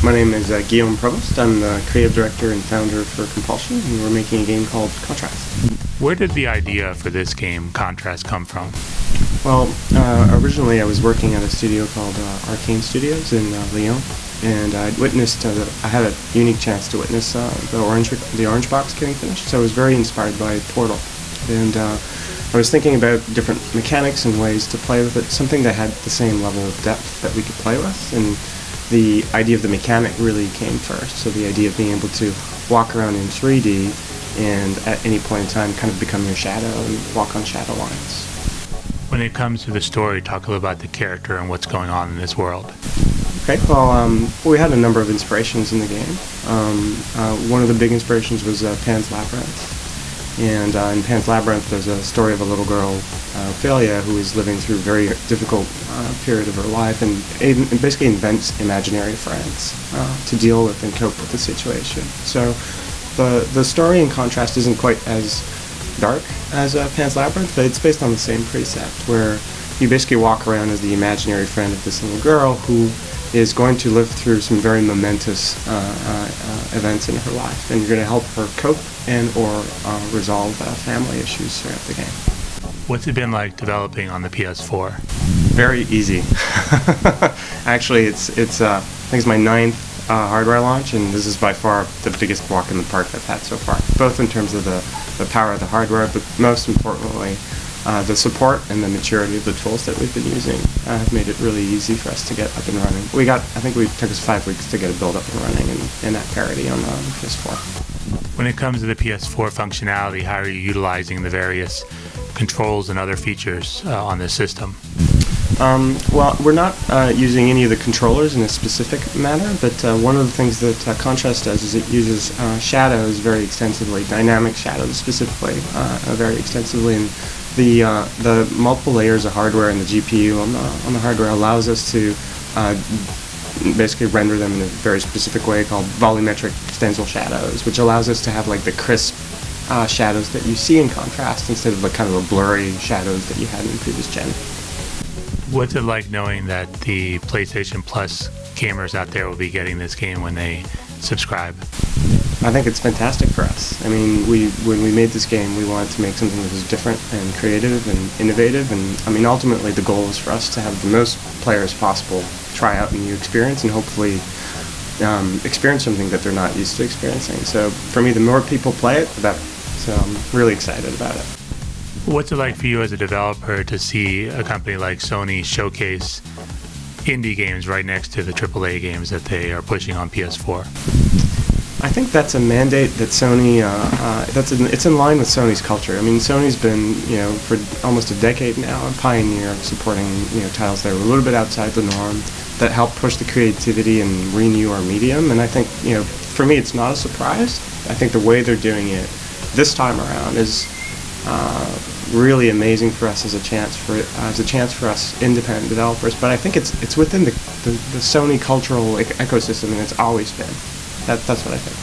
My name is Guillaume Provost. I'm the creative director and founder for Compulsion, and we're making a game called Contrast. Where did the idea for this game, Contrast, come from? Well, originally I was working at a studio called Arcane Studios in Lyon, and I had a unique chance to witness the Orange Box getting finished, so I was very inspired by Portal. And I was thinking about different mechanics and ways to play with it, something that had the same level of depth that we could play with, and the idea of the mechanic really came first. So the idea of being able to walk around in 3D and at any point in time kind of become your shadow and walk on shadow lines. When it comes to the story, talk a little about the character and what's going on in this world. Okay, well, we had a number of inspirations in the game. One of the big inspirations was Pan's Labyrinth. And in Pan's Labyrinth, there's a story of a little girl, Ophelia, who is living through a very difficult period of her life and basically invents imaginary friends to deal with and cope with the situation. So the story, in contrast, isn't quite as dark as Pan's Labyrinth, but it's based on the same precept, where you basically walk around as the imaginary friend of this little girl who is going to live through some very momentous events in her life, and you're going to help her cope and or resolve family issues throughout the game. What's it been like developing on the PS4? Very easy. Actually, I think it's my 9th hardware launch, and this is by far the biggest walk in the park I've had so far, both in terms of the power of the hardware, but most importantly, the support and the maturity of the tools that we've been using have made it really easy for us to get up and running. I think it took us 5 weeks to get a build up and running in that parity on the PS4. When it comes to the PS4 functionality, how are you utilizing the various controls and other features on this system? Well, we're not using any of the controllers in a specific manner, but one of the things that Contrast does is it uses shadows very extensively, dynamic shadows specifically, very extensively, and the multiple layers of hardware and the GPU on the hardware allows us to basically render them in a very specific way called volumetric stencil shadows, which allows us to have like the crisp shadows that you see in Contrast instead of the kind of the blurry shadows that you had in the previous gen. What's it like knowing that the PlayStation Plus gamers out there will be getting this game when they subscribe? I think it's fantastic for us. I mean, when we made this game, we wanted to make something that was different and creative and innovative, and I mean, ultimately the goal is for us to have the most players possible try out a new experience and hopefully experience something that they're not used to experiencing. So for me, the more people play it, the better. So I'm really excited about it. What's it like for you as a developer to see a company like Sony showcase indie games right next to the AAA games that they are pushing on PS4? I think that's a mandate that Sony, it's in line with Sony's culture. I mean, Sony's been, for almost a decade now, a pioneer of supporting, titles that are a little bit outside the norm, that help push the creativity and renew our medium. And I think, for me, it's not a surprise. I think the way they're doing it this time around is really amazing for us as a chance for us independent developers. But I think it's within the Sony cultural ecosystem, and it's always been. That's what I think.